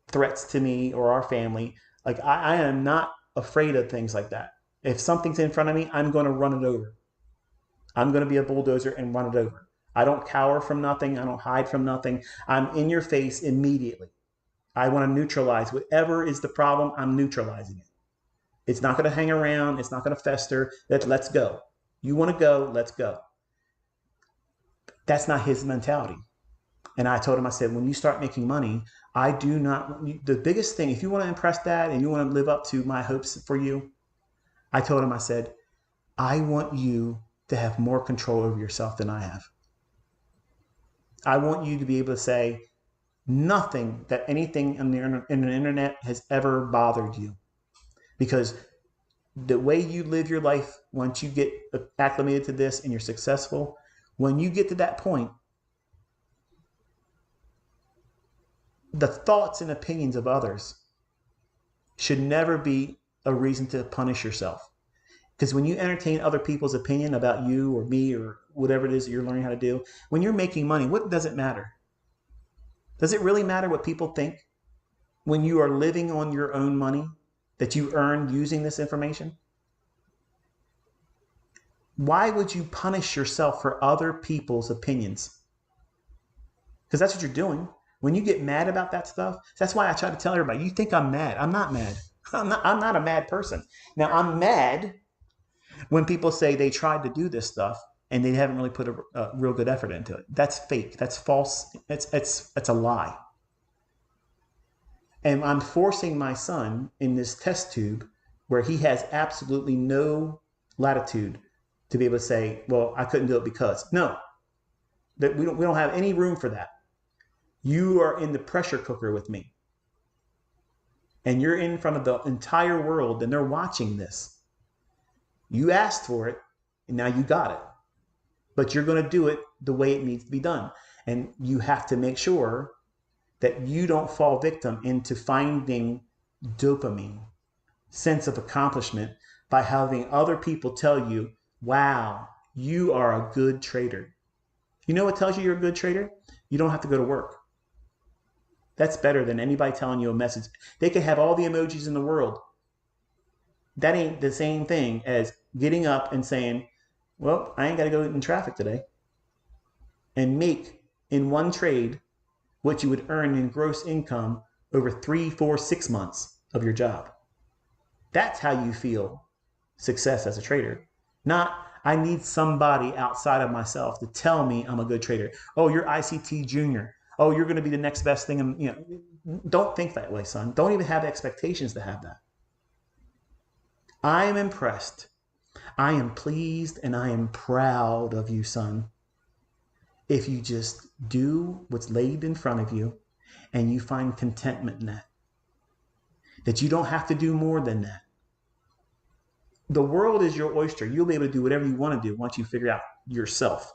threats to me or our family. Like I am not afraid of things like that. If something's in front of me, I'm going to run it over. I'm going to be a bulldozer and run it over. I don't cower from nothing. I don't hide from nothing. I'm in your face immediately. I want to neutralize whatever is the problem. I'm neutralizing it. It's not going to hang around. It's not going to fester. Let's go. You want to go? Let's go. That's not his mentality. And I told him, I said, when you start making money, I do not, the biggest thing, if you want to impress Dad and you want to live up to my hopes for you, I told him, I said, I want you to have more control over yourself than I have. I want you to be able to say nothing that anything in the internet has ever bothered you. Because the way you live your life, once you get acclimated to this and you're successful, when you get to that point, the thoughts and opinions of others should never be a reason to punish yourself. Because when you entertain other people's opinion about you or me or whatever it is that you're learning how to do, when you're making money, what does it matter? Does it really matter what people think when you are living on your own money that you earned using this information? Why would you punish yourself for other people's opinions? Because that's what you're doing. When you get mad about that stuff, that's why I try to tell everybody, you think I'm mad. I'm not mad. I'm not a mad person. Now, I'm mad when people say they tried to do this stuff and they haven't really put a real good effort into it. That's fake. That's false. It's a lie. And I'm forcing my son in this test tube where he has absolutely no latitude to be able to say, well, I couldn't do it because. No, that we don't have any room for that. You are in the pressure cooker with me. And you're in front of the entire world and they're watching this. You asked for it and now you got it. But you're going to do it the way it needs to be done. And you have to make sure that you don't fall victim into finding dopamine, sense of accomplishment, by having other people tell you, wow, you are a good trader. You know what tells you you're a good trader? You don't have to go to work. That's better than anybody telling you a message. They could have all the emojis in the world. That ain't the same thing as getting up and saying, well, I ain't got to go in traffic today, and make in one trade what you would earn in gross income over 3, 4, 6 months of your job. That's how you feel success as a trader. Not, I need somebody outside of myself to tell me I'm a good trader. Oh, you're ICT junior. Oh, you're going to be the next best thing. And, don't think that way, son. Don't even have expectations to have that. I am impressed. I am pleased and I am proud of you, son. If you just do what's laid in front of you and you find contentment in that. That you don't have to do more than that. The world is your oyster. You'll be able to do whatever you want to do once you figure out yourself.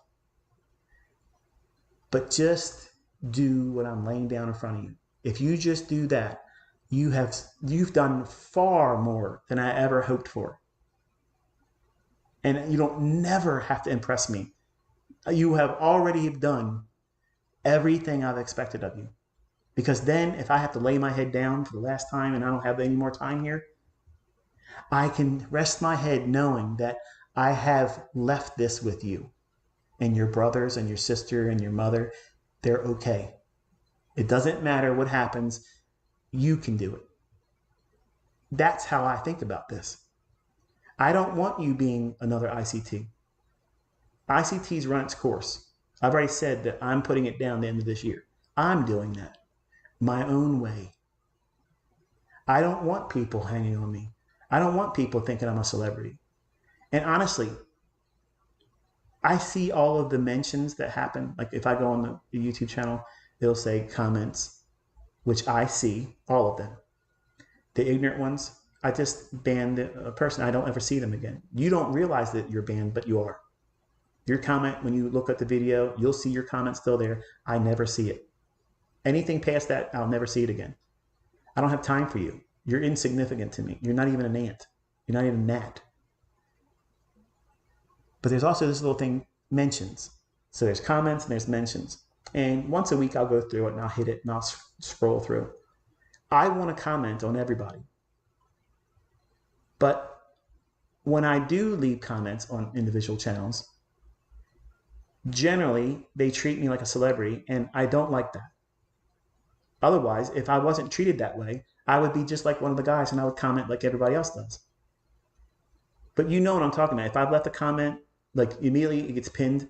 But just do what I'm laying down in front of you. If you just do that, you've done far more than I ever hoped for. And you don't never have to impress me. You have already done everything I've expected of you. Because then if I have to lay my head down for the last time and I don't have any more time here, I can rest my head knowing that I have left this with you and your brothers and your sister and your mother. They're okay. It doesn't matter what happens. You can do it. That's how I think about this. I don't want you being another ICT. ICT's run its course. I've already said that I'm putting it down the end of this year. I'm doing that my own way. I don't want people hanging on me. I don't want people thinking I'm a celebrity. And honestly, I see all of the mentions that happen. Like if I go on the YouTube channel, it'll say comments, which I see all of them. The ignorant ones, I just banned a person. I don't ever see them again. You don't realize that you're banned, but you are. Your comment, when you look at the video, you'll see your comment still there. I never see it. Anything past that, I'll never see it again. I don't have time for you. You're insignificant to me. You're not even an ant. You're not even a gnat. But there's also this little thing, mentions. So there's comments and there's mentions. And once a week, I'll go through it and I'll hit it and I'll scroll through. I want to comment on everybody. But when I do leave comments on individual channels, generally they treat me like a celebrity, and I don't like that. Otherwise, if I wasn't treated that way, I would be just like one of the guys and I would comment like everybody else does. But you know what I'm talking about. If I've left a comment, like immediately it gets pinned,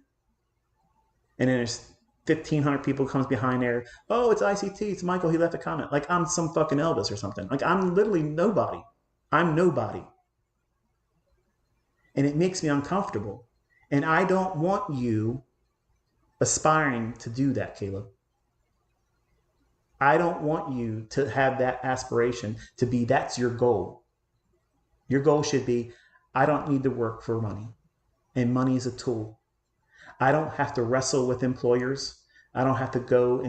and then there's 1,500 people comes behind there. Oh, it's ICT. It's Michael. He left a comment. Like I'm some fucking Elvis or something. Like I'm literally nobody. I'm nobody. And it makes me uncomfortable. And I don't want you aspiring to do that, Caleb. I don't want you to have that aspiration to be that's your goal. Your goal should be I don't need to work for money, and money is a tool. I don't have to wrestle with employers. I don't have to go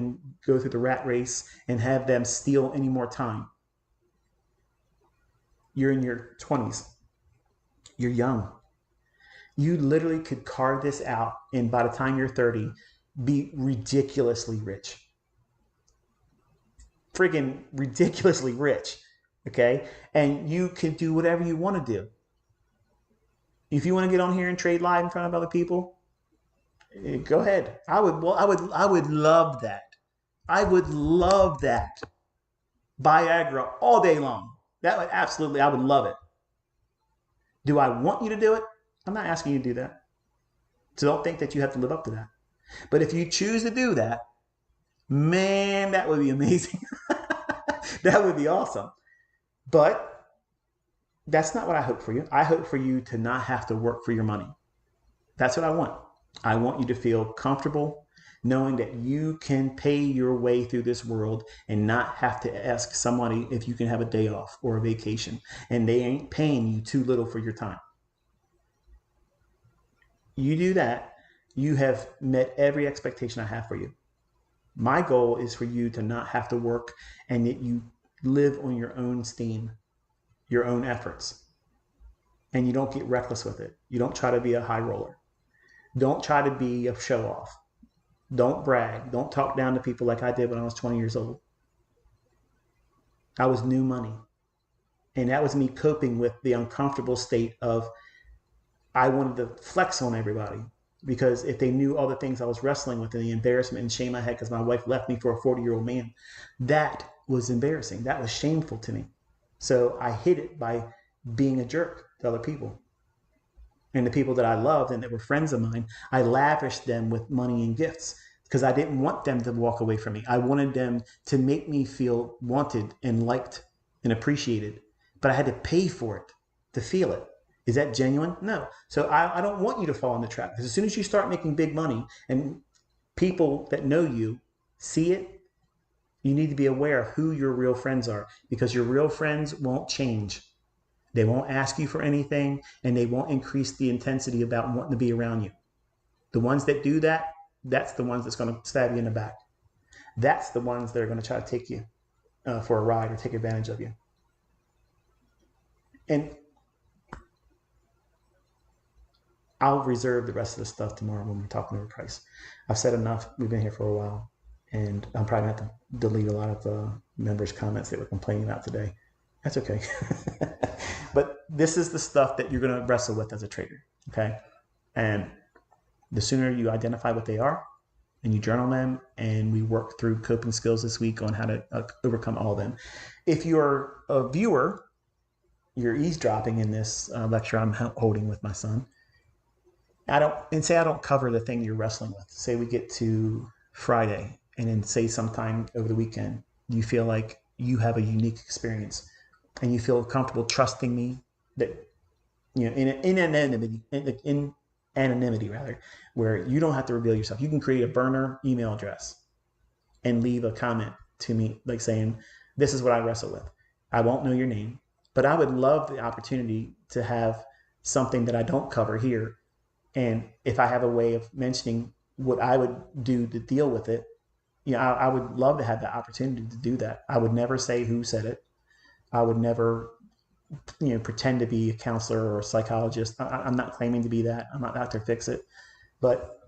through the rat race and have them steal any more time. You're in your 20s. You're young. You literally could carve this out, and by the time you're 30, be ridiculously rich. Friggin' ridiculously rich. Okay? And you can do whatever you want to do. If you want to get on here and trade live in front of other people, go ahead. I would love that. I would love that. Viagra all day long. That would absolutely, I would love it. Do I want you to do it? I'm not asking you to do that. So don't think that you have to live up to that. But if you choose to do that, man, that would be amazing. That would be awesome. But that's not what I hope for you. I hope for you to not have to work for your money. That's what I want. I want you to feel comfortable knowing that you can pay your way through this world and not have to ask somebody if you can have a day off or a vacation, and they ain't paying you too little for your time. You do that, you have met every expectation I have for you. My goal is for you to not have to work and that you live on your own steam, your own efforts, and you don't get reckless with it. You don't try to be a high roller. Don't try to be a show off. Don't brag. Don't talk down to people like I did when I was 20 years old. I was new money. And that was me coping with the uncomfortable state of I wanted to flex on everybody, because if they knew all the things I was wrestling with and the embarrassment and shame I had because my wife left me for a 40-year-old man, that was embarrassing. That was shameful to me. So I hid it by being a jerk to other people. And the people that I loved and that were friends of mine, I lavished them with money and gifts because I didn't want them to walk away from me. I wanted them to make me feel wanted and liked and appreciated, but I had to pay for it to feel it. Is that genuine? No. So I don't want you to fall in the trap, because as soon as you start making big money and people that know you see it, you need to be aware of who your real friends are, because your real friends won't change. They won't ask you for anything, and they won't increase the intensity about wanting to be around you. The ones that do that, that's the ones that's going to stab you in the back. That's the ones that are going to try to take you for a ride or take advantage of you. And I'll reserve the rest of the stuff tomorrow when we're talking over price. I've said enough. We've been here for a while, and I'm probably going to have to delete a lot of members' comments that were complaining about today. That's okay. But this is the stuff that you're going to wrestle with as a trader, okay? And the sooner you identify what they are and you journal them, and we work through coping skills this week on how to overcome all of them. If you're a viewer, you're eavesdropping in this lecture I'm holding with my son. I don't cover the thing you're wrestling with. Say we get to Friday, and then say sometime over the weekend, you feel like you have a unique experience and you feel comfortable trusting me that, in anonymity rather, where you don't have to reveal yourself. You can create a burner email address and leave a comment to me, like saying, this is what I wrestle with. I won't know your name, but I would love the opportunity to have something that I don't cover here. And if I have a way of mentioning what I would do to deal with it, I would love to have the opportunity to do that. I would never say who said it. I would never, pretend to be a counselor or a psychologist. I'm not claiming to be that. I'm not out to fix it. But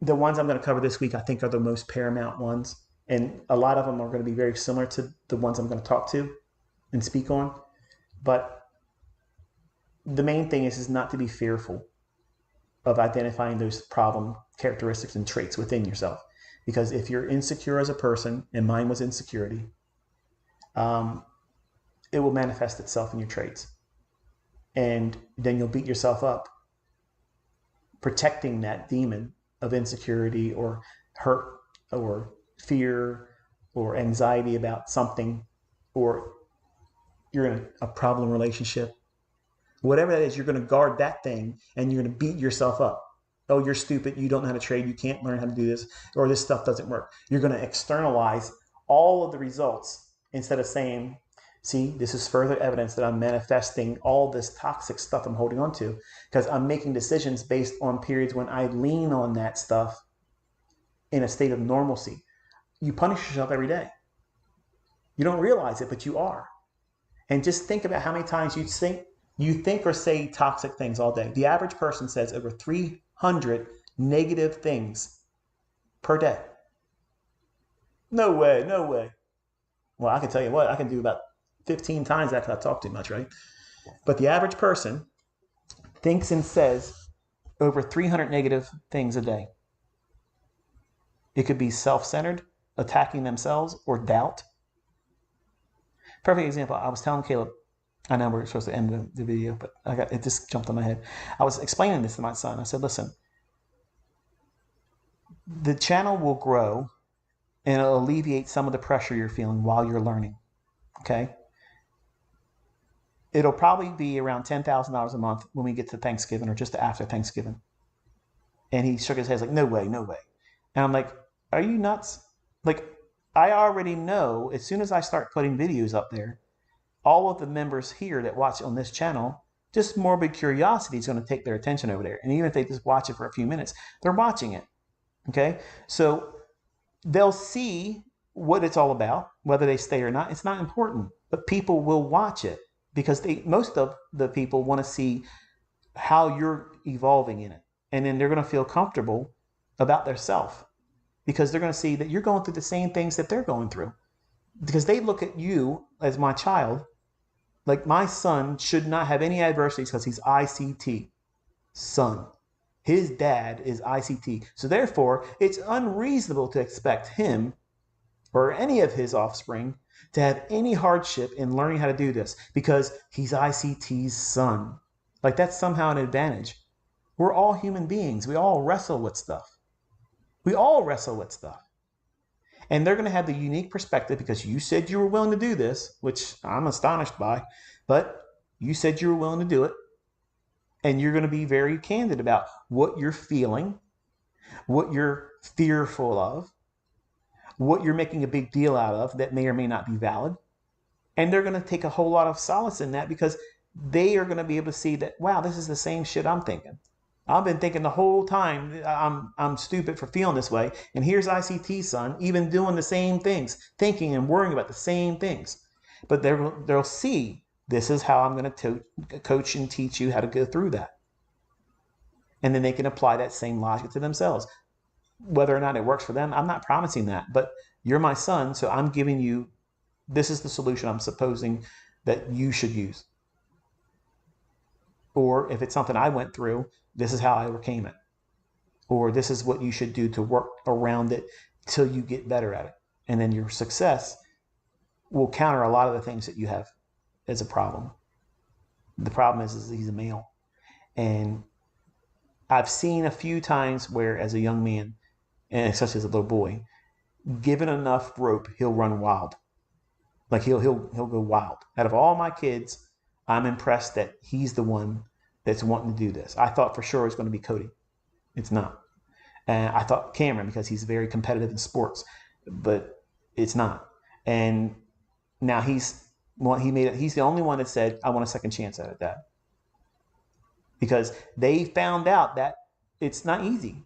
the ones I'm going to cover this week, I think, are the most paramount ones. And a lot of them are going to be very similar to the ones I'm going to talk to and speak on. But the main thing is not to be fearful of identifying those problem characteristics and traits within yourself. Because if you're insecure as a person, and mine was insecurity, it will manifest itself in your traits. And then you'll beat yourself up protecting that demon of insecurity or hurt or fear or anxiety about something, or you're in a problem relationship, whatever that is, you're going to guard that thing and you're going to beat yourself up. Oh, you're stupid. You don't know how to trade. You can't learn how to do this, or this stuff doesn't work. You're going to externalize all of the results instead of saying, see, this is further evidence that I'm manifesting all this toxic stuff I'm holding on to because I'm making decisions based on periods when I lean on that stuff in a state of normalcy. You punish yourself every day. You don't realize it, but you are. And just think about how many times you think or say toxic things all day. The average person says over 300 negative things per day. No way, no way. Well, I can tell you what, I can do about 15 times that because I talk too much, right? But the average person thinks and says over 300 negative things a day. It could be self-centered, attacking themselves, or doubt. Perfect example, I was telling Caleb, I know we're supposed to end the video, but it just jumped on my head. I was explaining this to my son. I said, listen, the channel will grow and it'll alleviate some of the pressure you're feeling while you're learning, okay? It'll probably be around $10,000 a month when we get to Thanksgiving or just after Thanksgiving. And he shook his head like, no way, no way. And I'm like, are you nuts? Like, I already know as soon as I start putting videos up there, all of the members here that watch on this channel, just morbid curiosity is going to take their attention over there. And even if they just watch it for a few minutes, they're watching it. Okay? So they'll see what it's all about, whether they stay or not. It's not important, but people will watch it because most of the people want to see how you're evolving in it. And then they're going to feel comfortable about their self because they're going to see that you're going through the same things that they're going through. Because they look at you as my child, like my son should not have any adversities because he's ICT. Son. His dad is ICT. So therefore, it's unreasonable to expect him or any of his offspring to have any hardship in learning how to do this because he's ICT's son. Like that's somehow an advantage. We're all human beings. We all wrestle with stuff. We all wrestle with stuff. And they're going to have the unique perspective because you said you were willing to do this, which I'm astonished by, but you said you were willing to do it. And you're going to be very candid about what you're feeling, what you're fearful of, what you're making a big deal out of that may or may not be valid. And they're going to take a whole lot of solace in that because they are going to be able to see that, wow, this is the same shit I'm thinking. I've been thinking the whole time I'm stupid for feeling this way. And here's ICT's son even doing the same things, thinking and worrying about the same things. But they'll see this is how I'm going to coach and teach you how to go through that. And then they can apply that same logic to themselves. Whether or not it works for them, I'm not promising that. But you're my son, so I'm giving you, this is the solution I'm supposing that you should use. Or if it's something I went through, this is how I overcame it. Or this is what you should do to work around it till you get better at it. And then your success will counter a lot of the things that you have as a problem. The problem is he's a male. And I've seen a few times where as a young man, and especially as a little boy, given enough rope, he'll run wild. Like he'll go wild. Out of all my kids, I'm impressed that he's the one that's wanting to do this. I thought for sure it was going to be Cody. It's not. And I thought Cameron because he's very competitive in sports, but it's not. And now he's the only one that said, I want a second chance at it, Dad. Because they found out that it's not easy.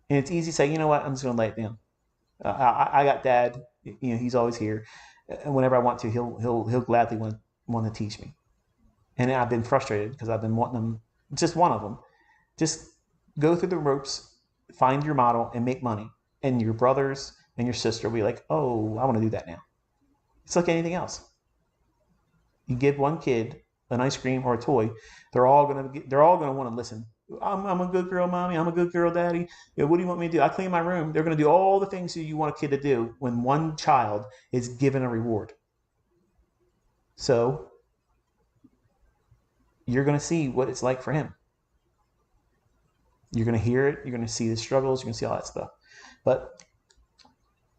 And it's easy to say, you know what, I'm just going to lay it down. I got Dad, he's always here. And whenever I want to, he'll gladly want to teach me. And I've been frustrated because I've been wanting them, just one of them, just go through the ropes, find your model, and make money. And your brothers and your sister will be like, oh, I want to do that now. It's like anything else. You give one kid an ice cream or a toy, they're all gonna want to listen. I'm a good girl, mommy. I'm a good girl, daddy. What do you want me to do? I clean my room. They're gonna do all the things that you want a kid to do when one child is given a reward. So you're gonna see what it's like for him. You're gonna hear it. You're gonna see the struggles. You're gonna see all that stuff. But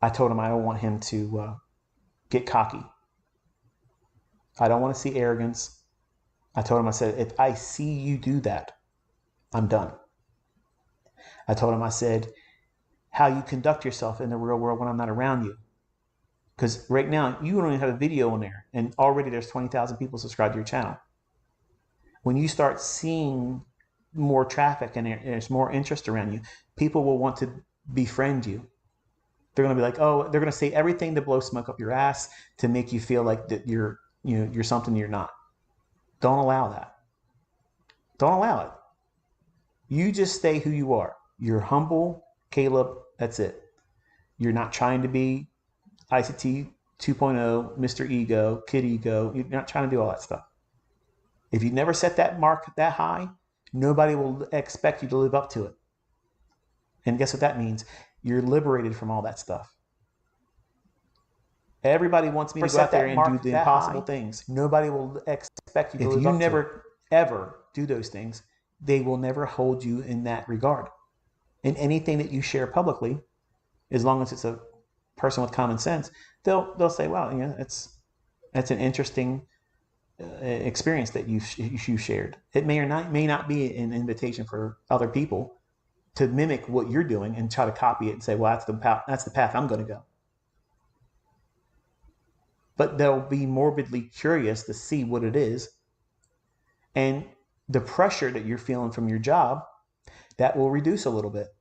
I told him I don't want him to get cocky. I don't want to see arrogance. I told him, I said, if I see you do that, I'm done. I told him, I said, how you conduct yourself in the real world when I'm not around you. Because right now, you don't even have a video on there, and already there's 20,000 people subscribed to your channel. When you start seeing more traffic and there's more interest around you, people will want to befriend you. They're going to be like, oh, they're going to say everything to blow smoke up your ass to make you feel like that you're something you're not. Don't allow that. Don't allow it. You just stay who you are. You're humble, Caleb. That's it. You're not trying to be ICT 2.0, Mr. Ego, Kid Ego. You're not trying to do all that stuff. If you never set that mark that high, nobody will expect you to live up to it. And guess what that means? You're liberated from all that stuff. Everybody wants me to go out there and do the impossible things. Nobody will expect you to live up to it. If you never, ever do those things, they will never hold you in that regard. And anything that you share publicly, as long as it's a person with common sense, they'll say, "Wow, that's an interesting experience that you shared." It may not be an invitation for other people to mimic what you're doing and try to copy it and say, "Well, that's the path I'm going to go." But they'll be morbidly curious to see what it is, and the pressure that you're feeling from your job, that will reduce a little bit,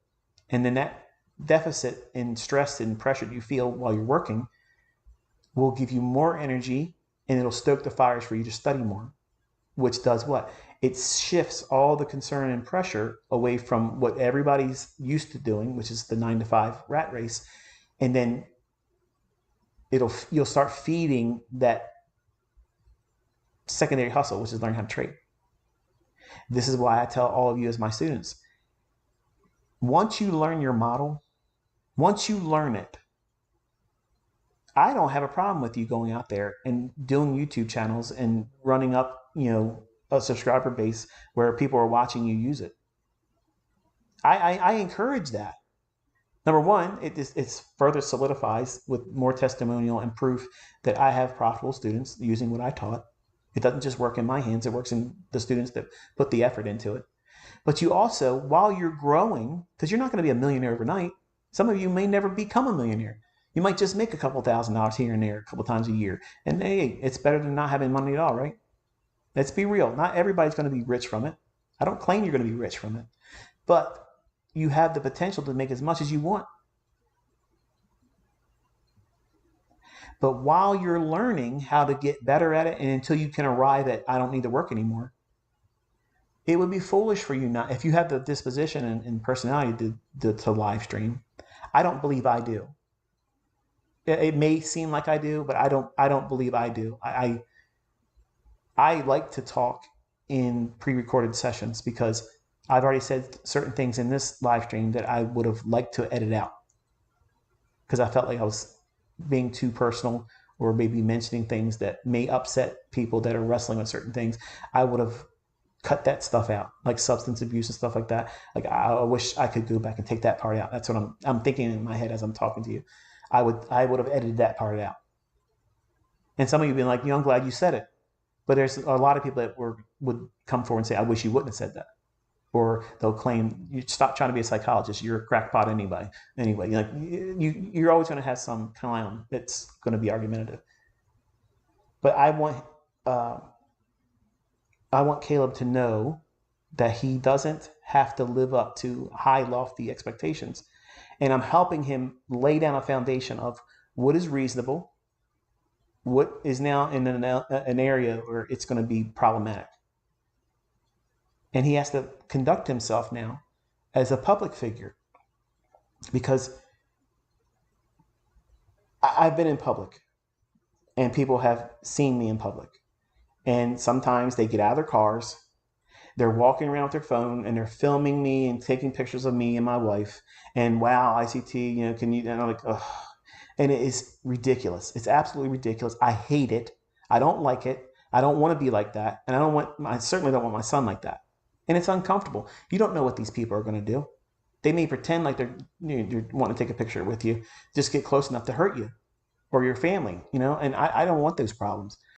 and then that deficit and stress and pressure that you feel while you're working will give you more energy, and it'll stoke the fires for you to study more, which does what? It shifts all the concern and pressure away from what everybody's used to doing, which is the 9-to-5 rat race, and then you'll start feeding that secondary hustle, which is learn how to trade. This is why I tell all of you as my students, once you learn your model, once you learn it, I don't have a problem with you going out there and doing YouTube channels and running up, a subscriber base where people are watching you use it. I encourage that. Number one, it further solidifies with more testimonial and proof that I have profitable students using what I taught. It doesn't just work in my hands, it works in the students that put the effort into it. But you also, while you're growing, because you're not going to be a millionaire overnight, some of you may never become a millionaire. You might just make a couple $1,000s here and there a couple times a year. And hey, it's better than not having money at all, right? Let's be real. Not everybody's going to be rich from it. I don't claim you're going to be rich from it. But you have the potential to make as much as you want. But while you're learning how to get better at it, and until you can arrive at, I don't need to work anymore, it would be foolish for you not, if you have the disposition and personality to live stream. I don't believe I do. It may seem like I do, but I don't believe I do. I like to talk in pre-recorded sessions because I've already said certain things in this live stream that I would have liked to edit out because I felt like I was being too personal or maybe mentioning things that may upset people that are wrestling with certain things. I would have cut that stuff out, like substance abuse and stuff like that. Like I wish I could go back and take that part out. That's what I'm thinking in my head as I'm talking to you. I would have edited that part out. And some of you have been like, I'm glad you said it. But there's a lot of people that would come forward and say, I wish you wouldn't have said that. Or they'll claim, you stop trying to be a psychologist, you're a crackpot anyway. You're always going to have some clown that's going to be argumentative. But I want Caleb to know that he doesn't have to live up to high, lofty expectations. And I'm helping him lay down a foundation of what is reasonable, what is now in an area where it's going to be problematic. And he has to conduct himself now as a public figure because I've been in public and people have seen me in public. And sometimes they get out of their cars, they're walking around with their phone and they're filming me and taking pictures of me and my wife. And wow, ICT, can you, and I'm like, ugh. And it is ridiculous. It's absolutely ridiculous. I hate it. I don't like it. I don't want to be like that. And I certainly don't want my son like that. And it's uncomfortable. You don't know what these people are going to do. They may pretend like they're wanting to take a picture with you, just get close enough to hurt you or your family, and I don't want those problems.